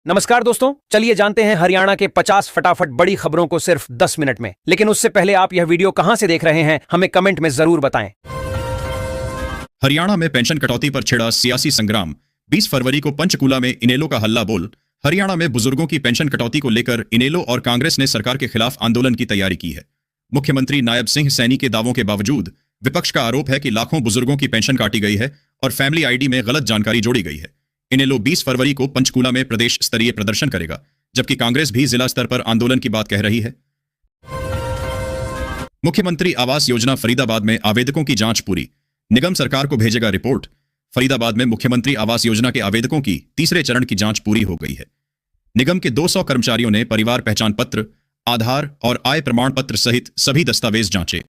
नमस्कार दोस्तों, चलिए जानते हैं हरियाणा के 50 फटाफट बड़ी खबरों को सिर्फ 10 मिनट में। लेकिन उससे पहले आप यह वीडियो कहां से देख रहे हैं, हमें कमेंट में जरूर बताएं। हरियाणा में पेंशन कटौती पर छिड़ा सियासी संग्राम। 20 फरवरी को पंचकूला में इनेलो का हल्ला बोल। हरियाणा में बुजुर्गों की पेंशन कटौती को लेकर इनेलो और कांग्रेस ने सरकार के खिलाफ आंदोलन की तैयारी की है। मुख्यमंत्री नायब सिंह सैनी के दावों के बावजूद विपक्ष का आरोप है कि लाखों बुजुर्गों की पेंशन काटी गई है और फैमिली आईडी में गलत जानकारी जोड़ी गई है। इनेलो 20 फरवरी को पंचकूला में प्रदेश स्तरीय प्रदर्शन करेगा, जबकि कांग्रेस भी जिला स्तर पर आंदोलन की बात कह रही है। मुख्यमंत्री आवास योजना फरीदाबाद में आवेदकों की जांच पूरी। निगम सरकार को भेजेगा रिपोर्ट। फरीदाबाद में मुख्यमंत्री आवास योजना के आवेदकों की तीसरे चरण की जांच पूरी हो गई है। निगम के 200 कर्मचारियों ने परिवार पहचान पत्र, आधार और आय प्रमाण पत्र सहित सभी दस्तावेज जांचे।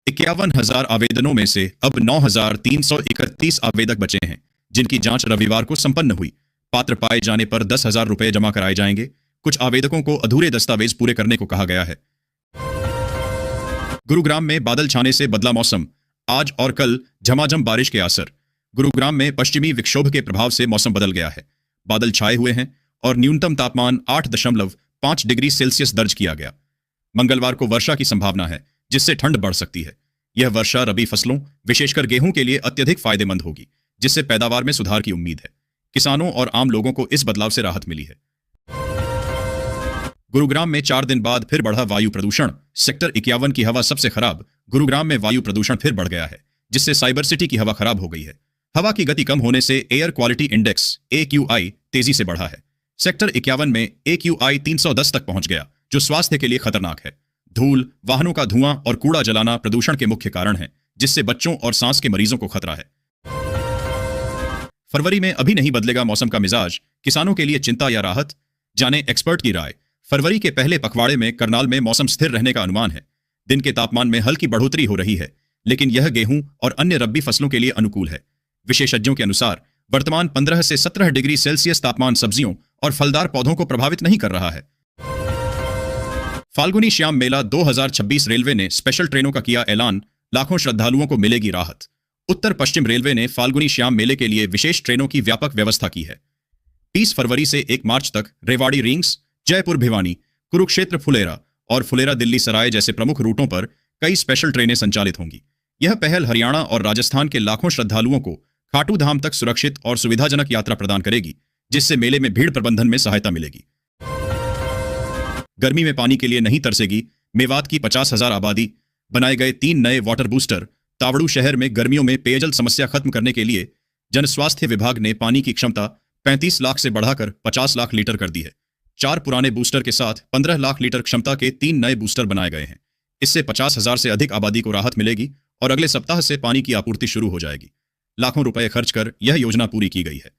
51,000 आवेदनों में से अब 9,331 आवेदक बचे हैं, जिनकी जांच रविवार को संपन्न हुई। पात्र पाए जाने पर 10,000 रुपए जमा कराए जाएंगे। कुछ आवेदकों को अधूरे दस्तावेज पूरे करने को कहा गया है। गुरुग्राम में बादल छाने से बदला मौसम। आज और कल झमाझम बारिश के असर। गुरुग्राम में पश्चिमी विक्षोभ के प्रभाव से मौसम बदल गया है। बादल छाए हुए हैं और न्यूनतम तापमान 8.5 डिग्री सेल्सियस दर्ज किया गया। मंगलवार को वर्षा की संभावना है, जिससे ठंड बढ़ सकती है। यह वर्षा रबी फसलों, विशेषकर गेहूं के लिए अत्यधिक फायदेमंद होगी, जिससे पैदावार में सुधार की उम्मीद है। किसानों और आम लोगों को इस बदलाव से राहत मिली है। गुरुग्राम में 4 दिन बाद फिर बढ़ा वायु प्रदूषण। सेक्टर 51 की हवा सबसे खराब। गुरुग्राम में वायु प्रदूषण फिर बढ़ गया है, जिससे साइबर सिटी की हवा खराब हो गई है। हवा की गति कम होने से एयर क्वालिटी इंडेक्स AQI तेजी से बढ़ा है। सेक्टर 51 में AQI 310 तक पहुंच गया, जो स्वास्थ्य के लिए खतरनाक है। धूल, वाहनों का धुआं और कूड़ा जलाना प्रदूषण के मुख्य कारण है, जिससे बच्चों और सांस के मरीजों को खतरा है। फरवरी में अभी नहीं बदलेगा मौसम का मिजाज। किसानों के लिए चिंता या राहत, जाने एक्सपर्ट की राय। फरवरी के पहले पखवाड़े में करनाल में मौसम स्थिर रहने का अनुमान है। दिन के तापमान में हल्की बढ़ोतरी हो रही है, लेकिन यह गेहूं और अन्य रब्बी फसलों के लिए अनुकूल है। विशेषज्ञों के अनुसार वर्तमान 15 से 17 डिग्री सेल्सियस तापमान सब्जियों और फलदार पौधों को प्रभावित नहीं कर रहा है। फाल्गुनी श्याम मेला 2026 रेलवे ने स्पेशल ट्रेनों का किया ऐलान। लाखों श्रद्धालुओं को मिलेगी राहत। उत्तर पश्चिम रेलवे ने फाल्गुनी श्याम मेले के लिए विशेष ट्रेनों की व्यापक व्यवस्था की है। 30 फरवरी से 1 मार्च तक रेवाड़ी रिंग्स, जयपुर भिवानी, कुरुक्षेत्र फुलेरा और फुलेरा दिल्ली सराय जैसे प्रमुख रूटों पर कई स्पेशल ट्रेनें संचालित होंगी। यह पहल हरियाणा और राजस्थान के लाखों श्रद्धालुओं को खाटू धाम तक सुरक्षित और सुविधाजनक यात्रा प्रदान करेगी, जिससे मेले में भीड़ प्रबंधन में सहायता मिलेगी। गर्मी में पानी के लिए नहीं तरसेगी मेवात की 50,000 आबादी। बनाए गए 3 नए वाटर बूस्टर। तावड़ू शहर में गर्मियों में पेयजल समस्या खत्म करने के लिए जन स्वास्थ्य विभाग ने पानी की क्षमता 35 लाख से बढ़ाकर 50 लाख लीटर कर दी है। 4 पुराने बूस्टर के साथ 15 लाख लीटर क्षमता के 3 नए बूस्टर बनाए गए हैं। इससे 50,000 से अधिक आबादी को राहत मिलेगी और अगले सप्ताह से पानी की आपूर्ति शुरू हो जाएगी। लाखों रुपए खर्च कर यह योजना पूरी की गई है।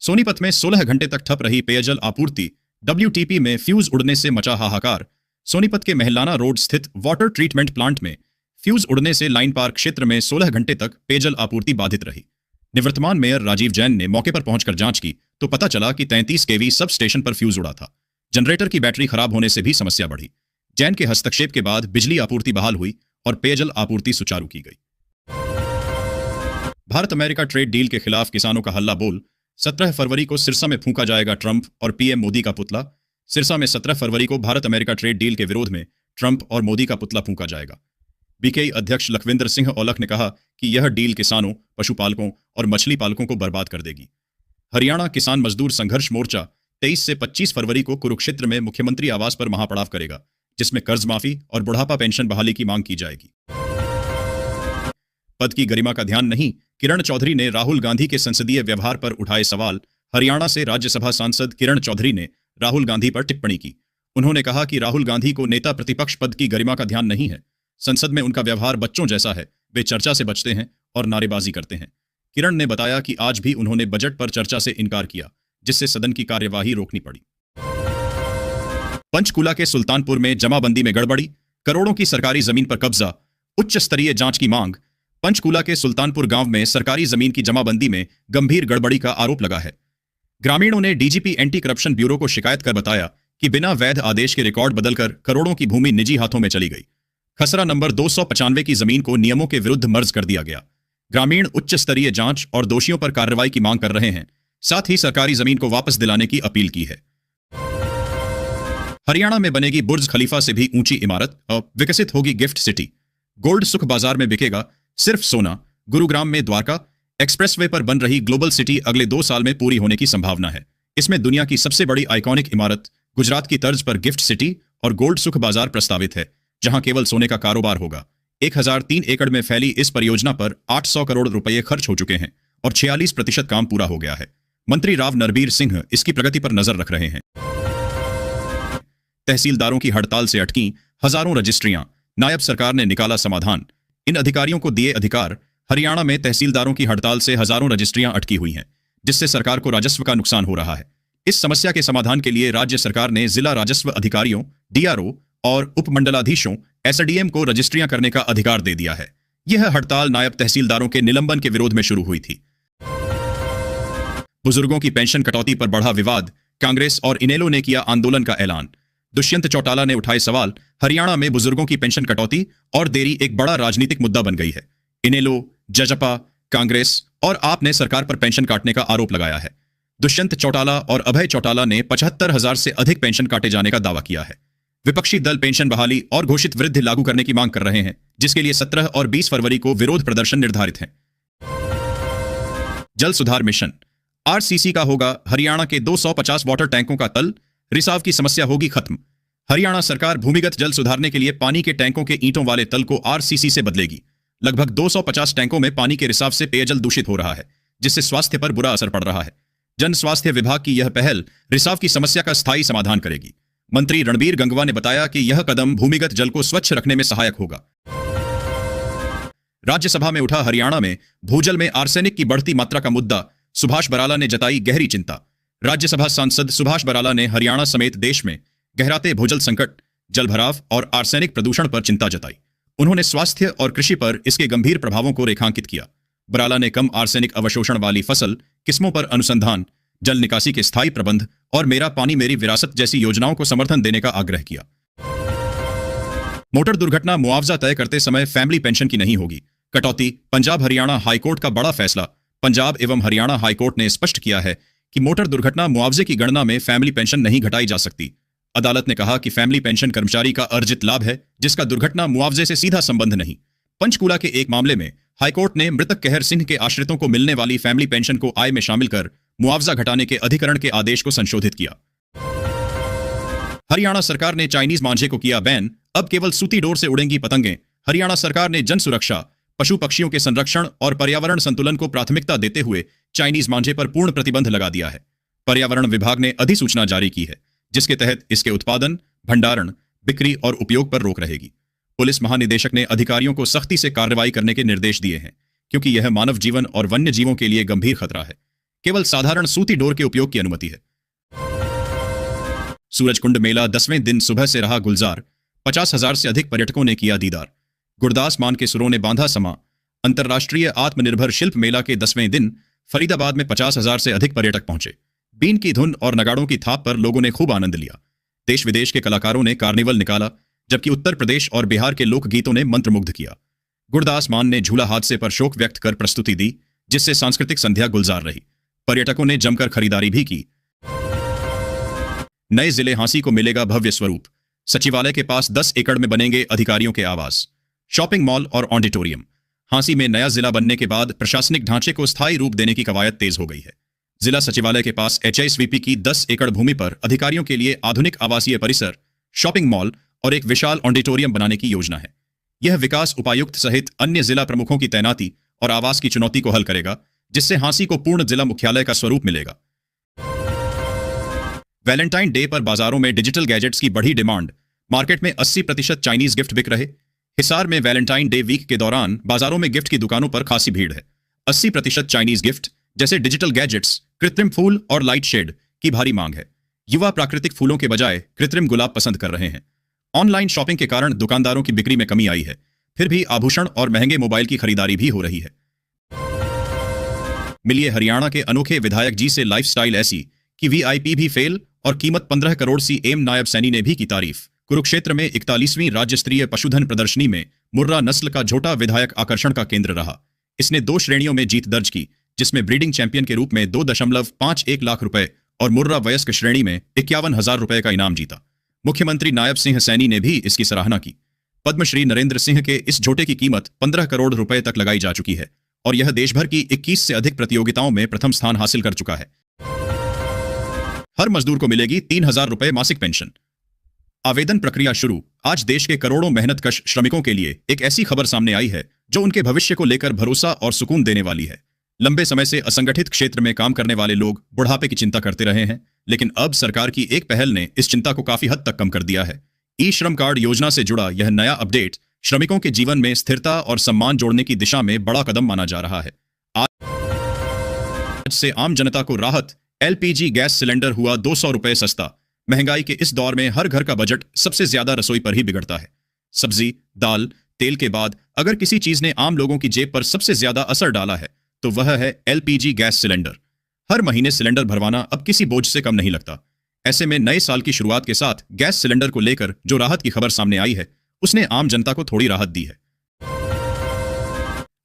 सोनीपत में 16 घंटे तक ठप रही पेयजल आपूर्ति। WTP में फ्यूज उड़ने से मचा हाहाकार। सोनीपत के महलाना रोड स्थित वाटर ट्रीटमेंट प्लांट में फ्यूज उड़ने से लाइन पार्क क्षेत्र में 16 घंटे तक पेयजल आपूर्ति बाधित रही। निवर्तमान मेयर राजीव जैन ने मौके पर पहुंचकर जांच की तो पता चला कि 33 kV सब स्टेशन पर फ्यूज उड़ा था। जनरेटर की बैटरी खराब होने से भी समस्या बढ़ी। जैन के हस्तक्षेप के बाद बिजली आपूर्ति बहाल हुई और पेयजल आपूर्ति सुचारू की गई। भारत अमेरिका ट्रेड डील के खिलाफ किसानों का हल्ला बोल। 17 फरवरी को सिरसा में फूंका जाएगा ट्रंप और पीएम मोदी का पुतला। सिरसा में 17 फरवरी को भारत अमेरिका ट्रेड डील के विरोध में ट्रंप और मोदी का पुतला फूंका जाएगा। बीकेई अध्यक्ष लखविंदर सिंह औलख ने कहा कि यह डील किसानों, पशुपालकों और मछली पालकों को बर्बाद कर देगी। हरियाणा किसान मजदूर संघर्ष मोर्चा 23 से 25 फरवरी को कुरुक्षेत्र में मुख्यमंत्री आवास पर महापड़ाव करेगा, जिसमें कर्ज माफी और बुढ़ापा पेंशन बहाली की मांग की जाएगी। पद की गरिमा का ध्यान नहीं, किरण चौधरी ने राहुल गांधी के संसदीय व्यवहार पर उठाए सवाल। हरियाणा से राज्यसभा सांसद किरण चौधरी ने राहुल गांधी पर टिप्पणी की। उन्होंने कहा कि राहुल गांधी को नेता प्रतिपक्ष पद की गरिमा का ध्यान नहीं है। संसद में उनका व्यवहार बच्चों जैसा है। वे चर्चा से बचते हैं और नारेबाजी करते हैं। किरण ने बताया कि आज भी उन्होंने बजट पर चर्चा से इनकार किया, जिससे सदन की कार्यवाही रोकनी पड़ी। पंचकूला के सुल्तानपुर में जमाबंदी में गड़बड़ी। करोड़ों की सरकारी जमीन पर कब्जा। उच्च स्तरीय जांच की मांग। पंचकूला के सुल्तानपुर गांव में सरकारी जमीन की जमाबंदी में गंभीर गड़बड़ी का आरोप लगा है। ग्रामीणों ने डीजीपी एंटी करप्शन ब्यूरो को शिकायत कर बताया कि बिना वैध आदेश के रिकॉर्ड बदलकर करोड़ों की भूमि निजी हाथों में चली गई। खसरा नंबर 295 की जमीन को नियमों के विरुद्ध मर्ज कर दिया गया। ग्रामीण उच्च स्तरीय जांच और दोषियों पर कार्रवाई की मांग कर रहे हैं। साथ ही सरकारी जमीन को वापस दिलाने की अपील की है। हरियाणा में बनेगी बुर्ज खलीफा से भी ऊंची इमारत और विकसित होगी गिफ्ट सिटी। गोल्ड सुख बाजार में बिकेगा सिर्फ सोना। गुरुग्राम में द्वारका एक्सप्रेसवे पर बन रही ग्लोबल सिटी अगले 2 साल में पूरी होने की संभावना है। इसमें दुनिया की सबसे बड़ी आइकॉनिक इमारत गुजरात की तर्ज पर गिफ्ट सिटी और गोल्ड सुख बाजार प्रस्तावित है, जहां केवल सोने का कारोबार होगा। 1003 एकड़ में फैली इस परियोजना पर 800 करोड़ रुपए खर्च हो चुके हैं और 46% काम पूरा हो गया है। मंत्री राव नरबीर सिंह इसकी प्रगति पर नजर रख रहे हैं। तहसीलदारों की हड़ताल से अटकी हजारों रजिस्ट्रियां, नायब सरकार ने निकाला समाधान। इन अधिकारियों को दिए अधिकार। हरियाणा में तहसीलदारों की हड़ताल से हजारों रजिस्ट्रियां अटकी हुई हैं, जिससे सरकार को राजस्व का नुकसान हो रहा है। इस समस्या के समाधान के लिए राज्य सरकार ने जिला राजस्व अधिकारियों, डीआरओ और उपमंडलाधीशों एसडीएम को रजिस्ट्रियां करने का अधिकार दे दिया है। यह हड़ताल नायब तहसीलदारों के निलंबन के विरोध में शुरू हुई थी। बुजुर्गों की पेंशन कटौती पर बढ़ा विवाद। कांग्रेस और इनेलो ने किया आंदोलन का ऐलान। दुष्यंत चौटाला ने उठाए सवाल। हरियाणा में बुजुर्गों की पेंशन कटौती और देरी एक बड़ा राजनीतिक मुद्दा बन गई है। इनेलो, जजपा, कांग्रेस और आप ने सरकार पर पेंशन काटने का आरोप लगाया है। दुष्यंत चौटाला और अभय चौटाला ने 75,000 से अधिक पेंशन काटे जाने का दावा किया है। विपक्षी दल पेंशन बहाली और घोषित वृद्धि लागू करने की मांग कर रहे हैं, जिसके लिए 17 और 20 फरवरी को विरोध प्रदर्शन निर्धारित है। जल सुधार मिशन आरसीसी का होगा हरियाणा के 250 वाटर टैंकों का तल। रिसाव की समस्या होगी खत्म। हरियाणा सरकार भूमिगत जल सुधारने के लिए पानी के टैंकों के ईंटों वाले तल को आरसीसी से बदलेगी। लगभग 250 टैंकों में पानी के रिसाव से पेयजल दूषित हो रहा है, जिससे स्वास्थ्य पर बुरा असर पड़ रहा है। जन स्वास्थ्य विभाग की यह पहल रिसाव की समस्या का स्थायी समाधान करेगी। मंत्री रणबीर गंगवा ने बताया कि यह कदम भूमिगत जल को स्वच्छ रखने में सहायक होगा। राज्यसभा में उठा हरियाणा में भूजल में आर्सेनिक की बढ़ती मात्रा का मुद्दा। सुभाष बराला ने जताई गहरी चिंता। राज्यसभा सांसद सुभाष बराला ने हरियाणा समेत देश में गहराते भूजल संकट, जलभराव और आर्सेनिक प्रदूषण पर चिंता जताई। उन्होंने स्वास्थ्य और कृषि पर इसके गंभीर प्रभावों को रेखांकित किया। बराला ने कम आर्सेनिक अवशोषण वाली फसल किस्मों पर अनुसंधान, जल निकासी के स्थायी प्रबंध और मेरा पानी मेरी विरासत जैसी योजनाओं को समर्थन देने का आग्रह किया। मोटर दुर्घटना मुआवजा तय करते समय फैमिली पेंशन की नहीं होगी कटौती। पंजाब हरियाणा हाईकोर्ट का बड़ा फैसला। पंजाब एवं हरियाणा हाईकोर्ट ने स्पष्ट किया है कि मोटर दुर्घटना मुआवजे की गणना में फैमिली पेंशन नहीं घटाई जा सकती। अदालत ने कहा कि फैमिली पेंशन कर्मचारी का अर्जित लाभ है, जिसका दुर्घटना मुआवजे से सीधा संबंध नहीं। पंचकूला के एक मामले में हाईकोर्ट ने मृतक कहर सिंह के आश्रितों को मिलने वाली फैमिली पेंशन को आय में शामिल कर मुआवजा घटाने के अधिकरण के आदेश को संशोधित किया। हरियाणा सरकार ने चाइनीज मांझे को किया बैन। अब केवल सूती डोर से उड़ेंगी पतंगें। हरियाणा सरकार ने जन सुरक्षा, पशु पक्षियों के संरक्षण और पर्यावरण संतुलन को प्राथमिकता देते हुए चाइनीज मांझे पर पूर्ण प्रतिबंध लगा दिया है। पर्यावरण विभाग ने अधिसूचना जारी की है, जिसके तहत इसके उत्पादन, भंडारण, बिक्री और उपयोग पर रोक रहेगी। पुलिस महानिदेशक ने अधिकारियों को सख्ती से कार्रवाई करने के निर्देश दिए हैं, क्योंकि यह मानव जीवन और वन्य जीवों के लिए गंभीर खतरा है। केवल साधारण सूती डोर के उपयोग की अनुमति है। सूरजकुंड मेला 10वें दिन सुबह से रहा गुलजार। 50,000 से अधिक पर्यटकों ने किया दीदार। गुरदास मान के सुरों ने बांधा समा। अंतर्राष्ट्रीय आत्मनिर्भर शिल्प मेला के 10वें दिन फरीदाबाद में 50,000 से अधिक पर्यटक पहुंचे। बीन की धुन और नगाड़ों की थाप पर लोगों ने खूब आनंद लिया। देश विदेश के कलाकारों ने कार्निवल निकाला, जबकि उत्तर प्रदेश और बिहार के लोकगीतों ने मंत्रमुग्ध किया। गुरदास मान ने झूला हादसे पर शोक व्यक्त कर प्रस्तुति दी, जिससे सांस्कृतिक संध्या गुलजार रही। पर्यटकों ने जमकर खरीदारी भी की। नए जिले हांसी को मिलेगा भव्य स्वरूप। सचिवालय के पास 10 एकड़ में बनेंगे अधिकारियों के आवास, शॉपिंग मॉल और ऑडिटोरियम। हांसी में नया जिला बनने के बाद प्रशासनिक ढांचे को स्थायी रूप देने की कवायद तेज हो गई है। जिला सचिवालय के पास एचआईएसवीपी की 10 एकड़ भूमि पर अधिकारियों के लिए आधुनिक आवासीय परिसर, शॉपिंग मॉल और एक विशाल ऑडिटोरियम बनाने की योजना है। यह विकास उपायुक्त सहित अन्य जिला प्रमुखों की तैनाती और आवास की चुनौती को हल करेगा, जिससे हांसी को पूर्ण जिला मुख्यालय का स्वरूप मिलेगा। वैलेंटाइन डे पर बाजारों में डिजिटल गैजेट्स की बढ़ी डिमांड। मार्केट में 80% चाइनीज गिफ्ट बिक रहे। हिसार में वैलेंटाइन डे वीक के दौरान बाजारों में गिफ्ट की दुकानों पर खासी भीड़ है। 80% चाइनीज गिफ्ट जैसे डिजिटल गैजेट्स, कृत्रिम फूल और लाइट शेड की भारी मांग है। युवा प्राकृतिक फूलों के बजाय कृत्रिम गुलाब पसंद कर रहे हैं। ऑनलाइन शॉपिंग के कारण दुकानदारों की बिक्री में कमी आई है। फिर भी आभूषण और महंगे मोबाइल की खरीदारी भी हो रही है। मिलिए हरियाणा के अनोखे विधायक जी से लाइफस्टाइल ऐसी कि वीआईपी भी फेल और कीमत 15 करोड़ सी। एम नायब सैनी ने भी की तारीफ। कुरुक्षेत्र में 41वीं राज्य स्तरीय पशुधन प्रदर्शनी में मुर्रा नस्ल का झोटा विधायक आकर्षण का केंद्र रहा। इसने 2 श्रेणियों में जीत दर्ज की, जिसमें ब्रीडिंग चैंपियन के रूप में 2.51 लाख रुपए और मुर्रा वयस्क श्रेणी में 51,000 रुपए का इनाम जीता। मुख्यमंत्री नायब सिंह सैनी ने भी इसकी सराहना की। पद्मश्री नरेंद्र सिंह के इस झोटे की कीमत 15 करोड़ रुपए तक लगाई जा चुकी है और यह देश भर की 21 से अधिक प्रतियोगिताओं में प्रथम स्थान हासिल कर चुका है। हर मजदूर को मिलेगी 3,000 रुपए मासिक पेंशन। आवेदन प्रक्रिया शुरू। आज देश के करोड़ों मेहनतकश श्रमिकों के लिए एक ऐसी खबर सामने आई है जो उनके भविष्य को लेकर भरोसा और सुकून देने वाली है। लंबे समय से असंगठित क्षेत्र में काम करने वाले लोग बुढ़ापे की चिंता करते रहे हैं, लेकिन अब सरकार की एक पहल ने इस चिंता को काफी हद तक कम कर दिया है। ई श्रम कार्ड योजना से जुड़ा यह नया अपडेट श्रमिकों के जीवन में स्थिरता और सम्मान जोड़ने की दिशा में बड़ा कदम माना जा रहा है। आज से आम जनता को राहत। एलपीजी गैस सिलेंडर हुआ 200 रुपए सस्ता। महंगाई के इस दौर में हर घर का बजट सबसे ज्यादा रसोई पर ही बिगड़ता है। सब्जी, दाल, तेल के बाद अगर किसी चीज ने आम लोगों की जेब पर सबसे ज्यादा असर डाला है तो वह है एलपीजी गैस सिलेंडर। हर महीने सिलेंडर भरवाना अब किसी बोझ से कम नहीं लगता। ऐसे में नए साल की शुरुआत के साथ गैस सिलेंडर को लेकर जो राहत की खबर सामने आई है उसने आम जनता को थोड़ी राहत दी है।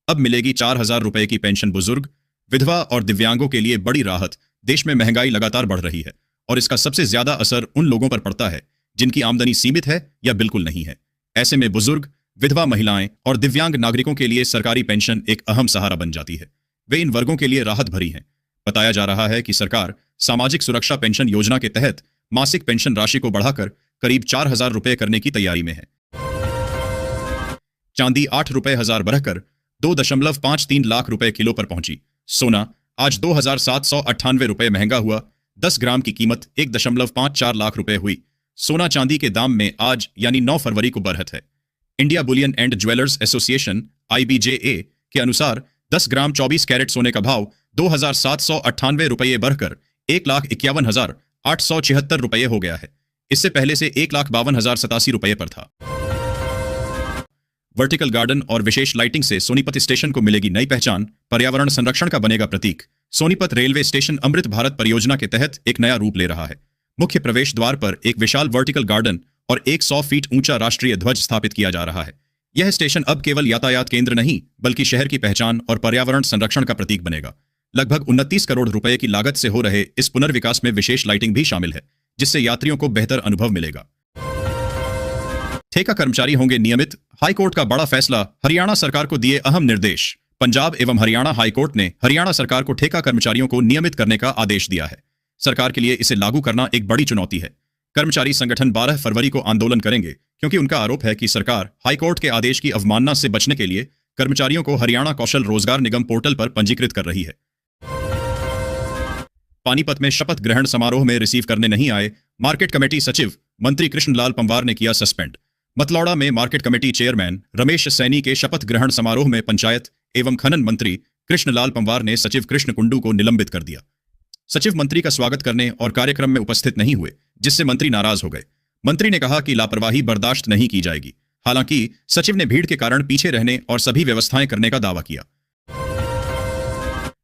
अब मिलेगी 4,000 रुपए की पेंशन बुजुर्ग, विधवा और दिव्यांगों के लिए बड़ी राहत। देश में महंगाई लगातार बढ़ रही है और इसका सबसे ज्यादा असर उन लोगों पर पड़ता है जिनकी आमदनी सीमित है या बिल्कुल नहीं है। ऐसे में बुजुर्ग, विधवा महिलाएं और दिव्यांग नागरिकों के लिए सरकारी पेंशन एक अहम सहारा बन जाती है। वे इन वर्गों के लिए राहत भरी हैं। बताया जा रहा है कि सरकार सामाजिक सुरक्षा पेंशन योजना के तहत मासिक पेंशन राशि को बढ़ाकर करीब 4,000 रुपए करने की तैयारी में है। चांदी 8 रुपए हजार बढ़कर 2.53 लाख रुपए किलो पर पहुंची। सोना आज 2,798 रुपए महंगा हुआ। 10 ग्राम की कीमत 1.54 लाख रुपए हुई। सोना चांदी के दाम में आज यानी 9 फरवरी को बढ़त है। India Boolean and jewellers association IBJA के अनुसार 10 ग्राम 24 कैरेट सोने का भाव 2,798 रुपये बढ़कर 1,51,876 रुपये हो गया है। इससे पहले से 1,52,087 रुपये पर था। वर्टिकल गार्डन और विशेष लाइटिंग से सोनीपत स्टेशन को मिलेगी नई पहचान। पर्यावरण संरक्षण का बनेगा प्रतीक। सोनीपत रेलवे स्टेशन अमृत भारत परियोजना के तहत एक नया रूप ले रहा है। मुख्य प्रवेश द्वार पर एक विशाल वर्टिकल गार्डन और एक 100 फीट ऊंचा राष्ट्रीय ध्वज स्थापित किया जा रहा है। यह स्टेशन अब केवल यातायात केंद्र नहीं बल्कि शहर की पहचान और पर्यावरण संरक्षण का प्रतीक बनेगा। लगभग 29 करोड़ रुपए की लागत से हो रहे इस पुनर्विकास में विशेष लाइटिंग भी शामिल है, जिससे यात्रियों को बेहतर अनुभव मिलेगा। ठेका कर्मचारी होंगे नियमित। हाईकोर्ट का बड़ा फैसला। हरियाणा सरकार को दिए अहम निर्देश। पंजाब एवं हरियाणा हाईकोर्ट ने हरियाणा सरकार को ठेका कर्मचारियों को नियमित करने का आदेश दिया है। सरकार के लिए इसे लागू करना एक बड़ी चुनौती है। कर्मचारी संगठन 12 फरवरी को आंदोलन करेंगे क्योंकि उनका आरोप है कि सरकार हाईकोर्ट के आदेश की अवमानना से बचने के लिए कर्मचारियों को हरियाणा कौशल रोजगार निगम पोर्टल पर पंजीकृत कर रही है। पानीपत में शपथ ग्रहण समारोह में रिसीव करने नहीं आए मार्केट कमेटी सचिव मंत्री कृष्णलाल पंवार ने किया सस्पेंड। मतलौड़ा में market committee chairman Ramesh Saini के शपथ ग्रहण समारोह में पंचायत एवं खनन मंत्री कृष्णलाल पंवार ने सचिव कृष्ण कुंडू को निलंबित कर दिया। सचिव मंत्री का स्वागत करने और कार्यक्रम में उपस्थित नहीं हुए, जिससे मंत्री नाराज हो गए। मंत्री ने कहा कि लापरवाही बर्दाश्त नहीं की जाएगी। हालांकि सचिव ने भीड़ के कारण पीछे रहने और सभी व्यवस्थाएं करने का दावा किया।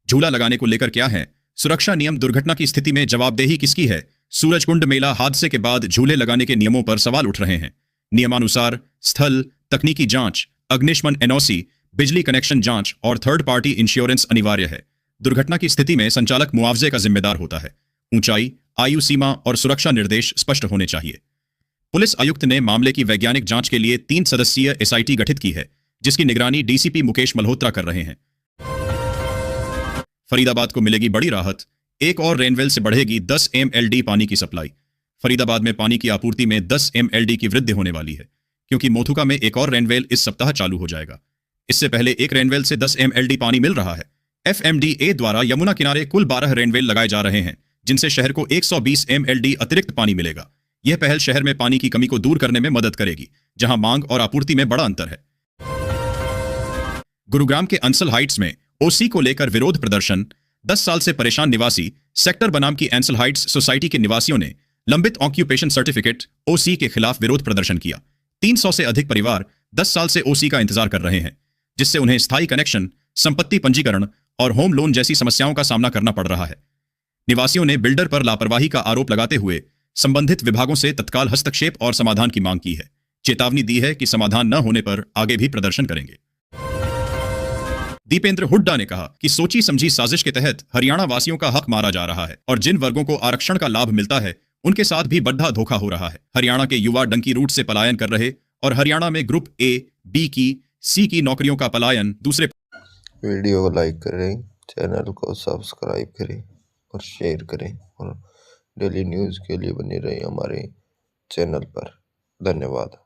झूला लगाने को लेकर क्या है सुरक्षा नियम? दुर्घटना की स्थिति में जवाबदेही किसकी है? सूरजकुंड मेला हादसे के बाद झूले लगाने के नियमों पर सवाल उठ रहे हैं। नियमानुसार स्थल, तकनीकी जांच, अग्निशमन NOC, बिजली कनेक्शन जांच और थर्ड पार्टी इंश्योरेंस अनिवार्य है। दुर्घटना की स्थिति में संचालक मुआवजे का जिम्मेदार होता है। ऊंचाई, आयु सीमा और सुरक्षा निर्देश स्पष्ट होने चाहिए। पुलिस आयुक्त ने मामले की वैज्ञानिक जांच के लिए 3 सदस्यीय SIT गठित की है, जिसकी निगरानी DCP मुकेश मल्होत्रा कर रहे हैं। फरीदाबाद को मिलेगी बड़ी राहत। एक और रेनवेल से बढ़ेगी 10 MLD पानी की सप्लाई। फरीदाबाद में पानी की आपूर्ति में 10 MLD की वृद्धि होने वाली है, क्योंकि मोथुका में एक और रेनवेल इस सप्ताह चालू हो जाएगा। इससे पहले एक रेनवेल से 10 MLD पानी मिल रहा है। FMDA द्वारा यमुना किनारे कुल 12 रेनवेल लगाए जा रहे हैं, जिनसे शहर को 120 MLD अतिरिक्त पानी मिलेगा। यह पहल शहर में पानी की कमी को दूर करने में मदद करेगी, जहां मांग और आपूर्ति में बड़ा अंतर है। गुरुग्राम के अंसल हाइट्स में OC को लेकर विरोध प्रदर्शन। 10 साल से परेशान निवासी सेक्टर बनाम की एंसल हाइट्स सोसाइटी के निवासियों ने लंबित ऑक्यूपेशन सर्टिफिकेट OC के खिलाफ विरोध प्रदर्शन किया। 300 से अधिक परिवार 10 साल से OC का इंतजार कर रहे हैं, जिससे उन्हें स्थायी कनेक्शन, संपत्ति पंजीकरण और होम लोन जैसी समस्याओं का सामना करना पड़ रहा है। निवासियों ने बिल्डर पर लापरवाही का आरोप लगाते हुए संबंधित विभागों से तत्काल हस्तक्षेप और समाधान की मांग की है। चेतावनी दी है कि समाधान न होने पर आगे भी प्रदर्शन करेंगे। दीपेंद्र हुड्डा ने कहा कि सोची समझी साजिश के तहत हरियाणा वासियों का हक मारा जा रहा है और जिन वर्गों को आरक्षण का लाभ मिलता है उनके साथ भी बड्ढा धोखा हो रहा है। हरियाणा के युवा डंकी रूट से पलायन कर रहे और हरियाणा में ग्रुप ए, बी की, सी की नौकरियों का पलायन दूसरे। वीडियो को लाइक करें, चैनल को सब्सक्राइब करें और शेयर करें और डेली न्यूज़ के लिए बने रहें हमारे चैनल पर। धन्यवाद।